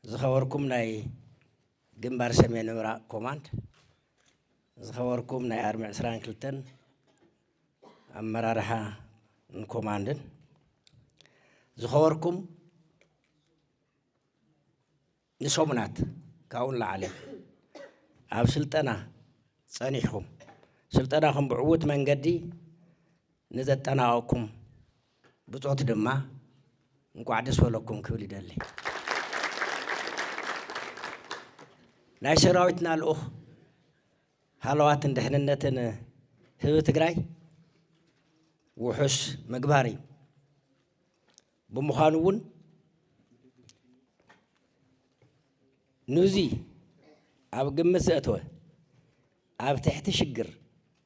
زخوركم ناي جنبار سمين وراء كوماند زخوركم ناي أرمع سران كلتن أمرارها كوماندن زخوركم نسومنات كاون لعلم أب سلطنا صنيحكم سلطناكم بعود من قدي نزتناكم بصوت دما نقعد سولكم كل دلي ناي سراويتنا الأخ هالوات اندهننتن هبة تقراي وحس مقباري بمخانون نوزي أب قمس أتوه أب تحت شجر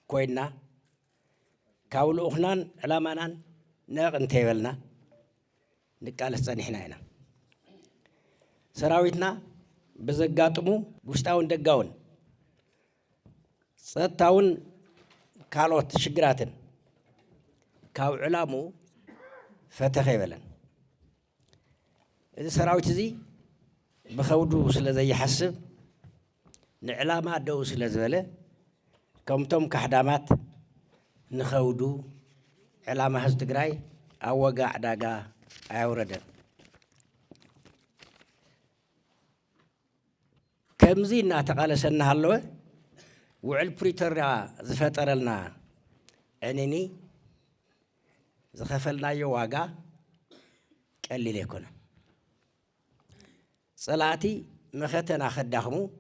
كوينا كاول أخنان علامانان ناق انتبلنا نقال الصنيحنا هنا سراويتنا بزقاتمو بوشتاون دقاون صدتاون كالوت شجراتن كاو علامو فتخي بلن إذا سراويت زي بخودو سلازي يحسب نعلامات دو سلازبله كمتم كحدامات نخودو علامة هستقراي أو وقع داقا أوردن كمزي ناتقال سنة هلوه وعل بريتر زفتر لنا عنيني زخفلنا يواقع قال لي ليكونا صلاتي مختنا خداخمو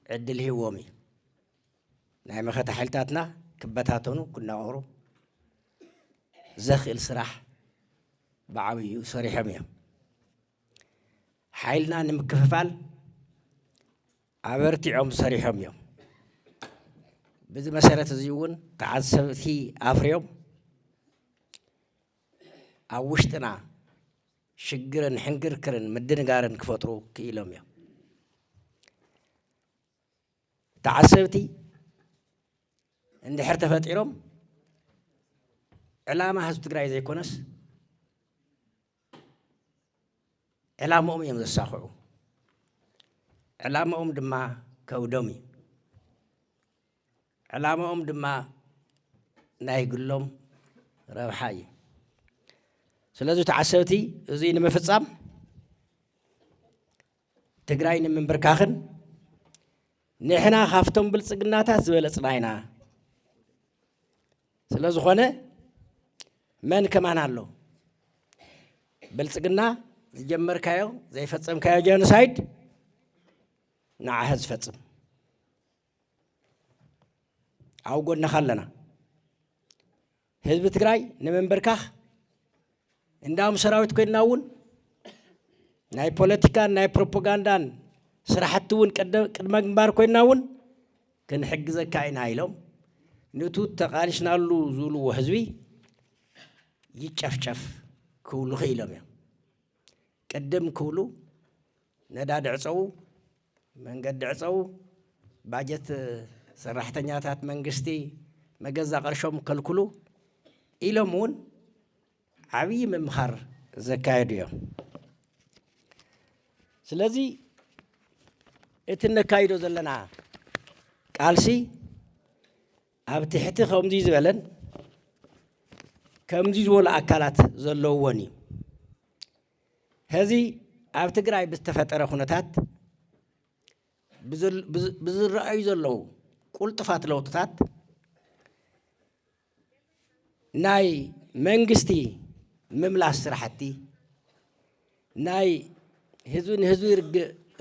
عدل هوامي ناي مخت حلتاتنا كبتاتونو كنا غورو زخل سراح بعوي صريح ميا حيلنا نمكففال عبرتي عم صريح ميا بذي مسألة زيون تعصب في أفريوم أوشتنا شجرن حنجر كرن مدن قارن كفترو كيلوميا تعصبتي عند حرت فتيرم علامة هستقرأ زي كونس علامة أمي من الساخو علامة دما كودومي علامة دما نايقلهم روحاي سلازو تعسوتي زين مفصام تقراين من بركاخن نحنا خافتم بالصقناتات زبل صناينا سلازو خونه من كمان الله بالصقنا زجمر كايو زي فصم كايو جينوسايد نعهز فصم أو قلنا خلنا حزب تقراي نمن بركاخ عندهم سراويت كيناون ناي بوليتيكا ناي بروباغاندا سرحتون قدم جنبار كيناون كن حجزك كاين هايلهم نتو تقالشنا له زولو وحزبي يتشفشف كولو خيلهم يا قدم كولو نداد عصو من قد عصو باجت سرحتنياتات منغستي مجزا قرشهم كلكلو إلمون عبي ممخر زكايديو سلازي اتنا كايدو زلنا قالسي ابتحت خمدي زبلن كمدي زول اكلات زلووني هذه ابتقراي بستفتره خنتات بزر رأي زلو قلت فات لوطات ناي منغستي مملاس سرحتي ناي هزون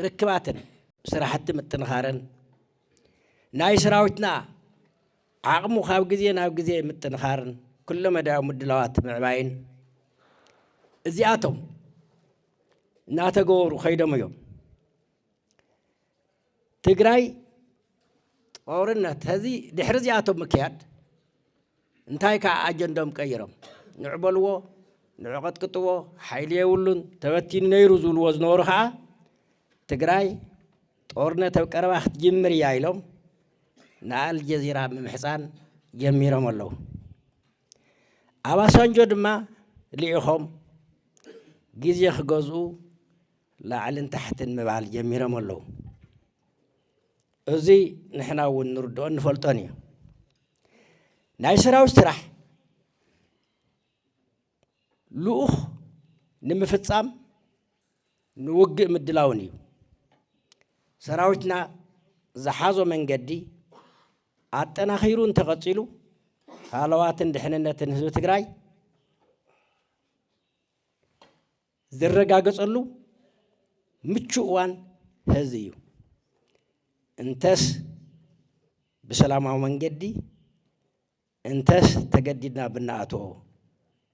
ركباتن سرحتي متنخارن ناي سراوتنا عقمو خاب جزيه ناب جزيه متنخارن كل ما داو مدلوات معباين ازياتهم ناتغور خيدم يوم تقراي طورنت هذه دحرزياتهم مكياد انتاي كا اجندهم قيرم نعبلو نعقد قطو حيل يولن تبتين نيرو زول وزنور خا تقراي طورنت بقرباخ جمر يايلهم نال جزيرة ممحسان جميرهم الله أبا سنجو دما ليهم جزيه خجزو لاعلن تحت مبعل جميرة ملو أزي نحنا ونردو نفلطاني نايسراو استراح لوخ نمفتصام نوجئ مدلاوني سراوتنا زحازو من قدي عطنا خيرون تقتلو هالواتن دحننتن حزب تግራይ ዝረጋገጸሉ ምቹ እዋን ህዝዩ እንተስ በሰላማዊ መንገዲ እንተስ ተገዲድና ብናአቶ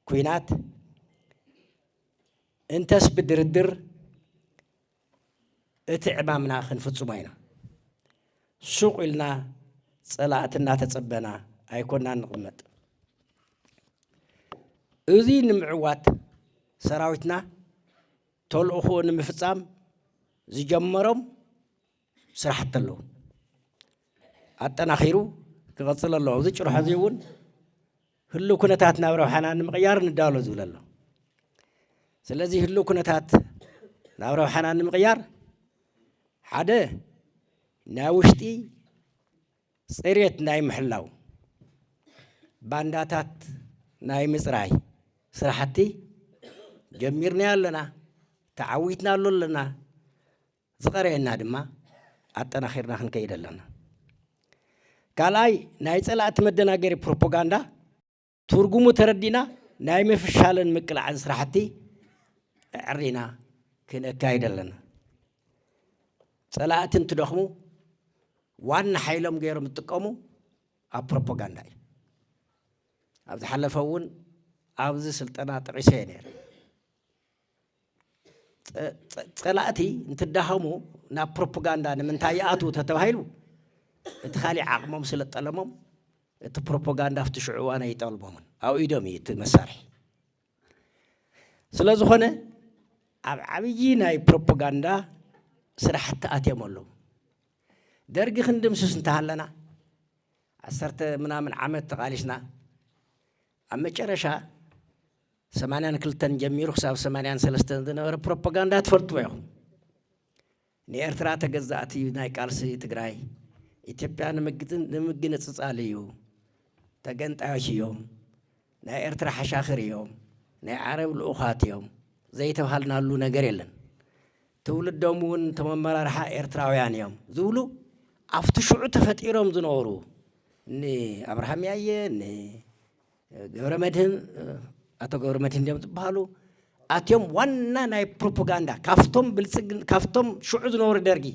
ኩናት እንተስ ብድርድር እትዕማምና ክንፍጽሞ ኢና ሱቅ ኢልና ጸላእትና ተጸበና አይኮና ንቅመጥ እዚ ንምዕዋት ሰራዊትና ተልእኮ ንምፍጻም ዝጀመሮም ስራሕቲ ኣለዉ ኣጠናኺሩ ክቐጽል ኣለዎ እዚ ጭርሖ እዚ እውን ህሉ ኩነታት ናብ ረብሓና ንምቕያር ንዳሎ ዝብል ኣሎ ስለዚ ህሉ ኩነታት ናብ ረብሓና ንምቕያር ሓደ ናይ ውሽጢ ጽሬት ናይ ምሕላው ባንዳታት ናይ ምጽራይ ስራሕቲ ጀሚርና ያለና ተዓዊትና ኣለና ዝቀረየና ድማ ኣጠናኺርና ክንከይድ ኣለና ካልኣይ ናይ ጸላእቲ መደናገሪ ፕሮፓጋንዳ ትርጉሙ ተረዲና ናይ ምፍሻልን ምቅላዕን ስራሕቲ ዕሪና ክንካይድ ኣለና ጸላእቲ እንትደኽሙ ዋና ሓይሎም ገይሮም ዝጥቀሙ ኣብ ፕሮፓጋንዳ እዩ ኣብ ዝሓለፈ እውን ኣብዚ ስልጠና ጠቂሰ ነይረ ጸላእቲ እንትዳኸሙ ናብ ፕሮፓጋንዳ ንምንታይ ይኣትዉ ተባሂሉ እቲ ካሊእ ዓቕሞም ስለጠለሞም እቲ ፕሮፓጋንዳ ኣብቲ ሽዑ እዋን ኣይጠልቦምን ኣብ ኢዶም እዩ እቲ መሳርሒ ስለ ዝኾነ ኣብ ዓብዪ ናይ ፕሮፓጋንዳ ስራሕቲ ኣትዮም ኣለዉ ደርጊ ክንድምስስ እንተሃለና 10 ምናምን ዓመት ተቃሊስና ኣብ መጨረሻ 82 ጀሚሩ ክሳብ 83 ዝነበረ ፕሮፓጋንዳ ትፈልጥዎ ኢኹም ንኤርትራ ተገዛእቲ ናይ ቃልሲ ትግራይ ኢትዮጵያ ንምግንፅፃል እዩ ተገንጣዮች እዮም ናይ ኤርትራ ሓሻኽር እዮም ናይ ዓረብ ልኡኻት እዮም ዘይተባሃልናሉ ነገር የለን ትውልዶም እውን ተመመራርሓ ኤርትራውያን እዮም ዝብሉ ኣብቲ ሽዑ ተፈጢሮም ዝነበሩ ንኣብርሃም ያየ ገብረመድህን ኣቶ ገብረመድህን እዮም ዝበሃሉ ኣትዮም ዋና ናይ ፕሮፓጋንዳ ካፍቶም ሽዑ ዝነበሩ ደርጊ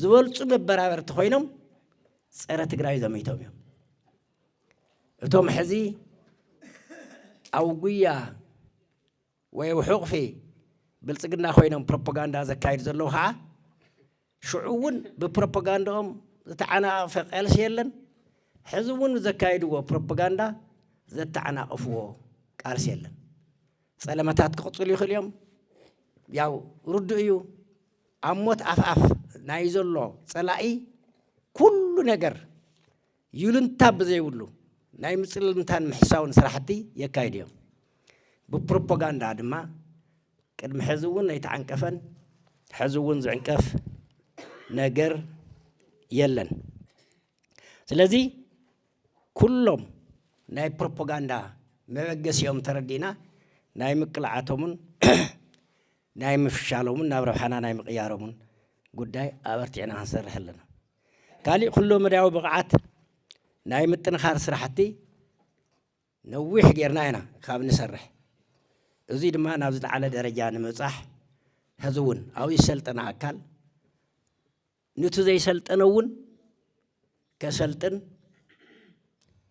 ዝበልፁ መበራበርቲ ኮይኖም ፀረ ትግራይ ዘመይቶም እዮም እቶም ሕዚ ኣብ ጉያ ወይ ውሑቕፊ ብልጽግና ኮይኖም ፕሮፓጋንዳ ዘካይዱ ዘለዉ ከዓ ሽዑ እውን ብፕሮፓጋንዳኦም ዝተዓናቐፈ ቃልሲ የለን ሕዚ እውን ዘካይድዎ ፕሮፓጋንዳ ዘተዓናቐፍዎ ቃልሲ የለን ጸለመታት ክቕፅሉ ይኽእል እዮም ያው ርዱእ እዩ ኣብ ሞት ኣፍኣፍ ናይ ዘሎ ጸላኢ ኩሉ ነገር ይሉንታ ብዘይብሉ ናይ ምጽልምታን ምሕሳውን ስራሕቲ የካይድ እዮም ብፕሮፓጋንዳ ድማ ቅድሚ ሕዚ እውን ኣይተዓንቀፈን ሕዚ እውን ዝዕንቀፍ ነገር የለን ስለዚ ኩሎም ናይ ፕሮፓጋንዳ መበገሲኦም ተረዲና ናይ ምቅላዓቶምን ናይ ምፍሻሎምን ናብ ረብሓና ናይ ምቕያሮምን ጉዳይ ኣበርቲዕና ክንሰርሕ ኣለና ካሊእ ኩሉ መዳያዊ ብቕዓት ናይ ምጥንኻር ስራሕቲ ነዊሕ ጌርና ኢና ካብ ንሰርሕ እዚ ድማ ናብ ዝለዓለ ደረጃ ንምብፃሕ ሕዚ እውን ኣብኡ ዝሰልጠነ ኣካል ነቲ ዘይሰልጠነ እውን ከሰልጥን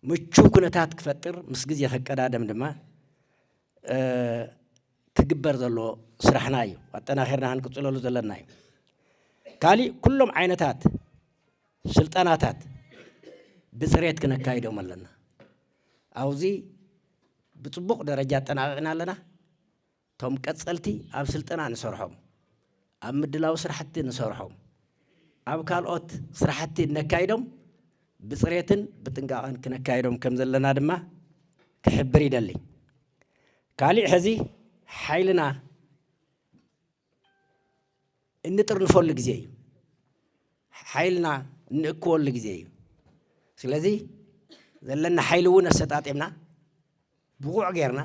ምቹ ኩነታት ክፈጥር ምስ ግዜ ከቀዳደም ድማ ትግበር ዘሎ ስራሕና እዩ ኣጠናኺርና ክንቅፅለሉ ዘለና እዩ ካሊእ ኩሎም ዓይነታት ስልጠናታት ብፅሬት ክነካይዶም ኣለና ኣብዚ ብፅቡቕ ደረጃ ኣጠናቒቕና ኣለና ቶም ቀጸልቲ ኣብ ስልጠና ንሰርሖም ኣብ ምድላው ስራሕቲ ንሰርሖም ኣብ ካልኦት ስራሕቲ ነካይዶም ብፅሬትን ብጥንቃቐን ክነካይዶም ከም ዘለና ድማ ክሕብር ይደሊ ካሊእ ሕዚ ሓይልና እንጥር ንፈል ጊዜ ሓይልና ንእክወል ጊዜ ስለዚህ ዘለና ሓይል እውን አሰጣጤምና ብቑዕ ጌርና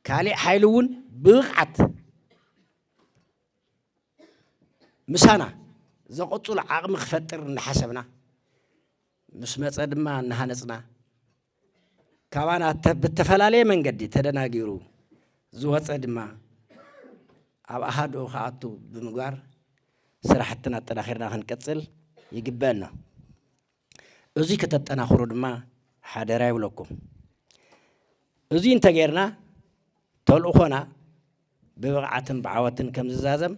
ካልእ ሓይል እውን ብቕዓት ምሳና ዘቆፅሉ ዓቕሚ ክፈጥር እናሓሰብና ምስ መፀ ድማ እናሃነፅና ካባና ብተፈላለየ መንገዲ ተደናጊሩ ዝወፀ ድማ ኣብ ኣሃዱ ከኣቱ ብምግባር ስራሕትና ኣጠናኺርና ክንቀፅል ይግበአና እዚ ከተጠናኽሩ ድማ ሓደራ ይብለኩም እዚ እንተጌርና ተልእኾና ብብቕዓትን ብዓወትን ከም ዝዛዘም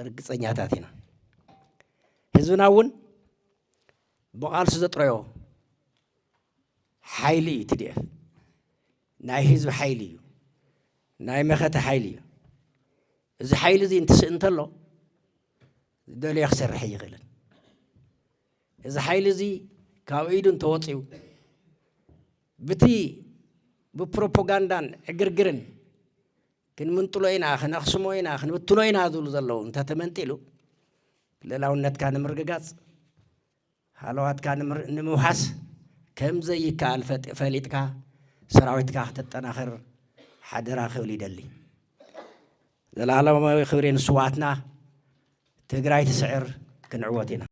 ርግፀኛታት ኢና ህዝብና እውን ብቓልሲ ዘጥረዮ ሓይሊ እዩ TDF ናይ ህዝቢ ሓይሊ እዩ ናይ መኸተ ሓይሊ እዩ እዚ ሓይሊ እዚ እንትስእ እንተሎ ደልዮ ክሰርሕ ይኽእልን እዚ ሓይሊ እዚ ካብ ኢዱ እንተወፂኡ ብቲ ብፕሮፓጋንዳን ዕግርግርን ክንምንጥሎ ኢና ክነኽስሞ ኢና ክንብትኖ ኢና ዝብሉ ዘለዉ እንተተመንጢሉ ልዕላውነትካ ንምርግጋፅ ሃለዋትካ ንምውሓስ ከም ዘይከኣል ፈሊጥካ ሰራዊትካ ክትጠናኽር ሓደራ ክብል ይደሊ ዘላለማዊ ክብሪ ንስዋዕትና ትግራይ ትስዕር ክንዕወት ኢና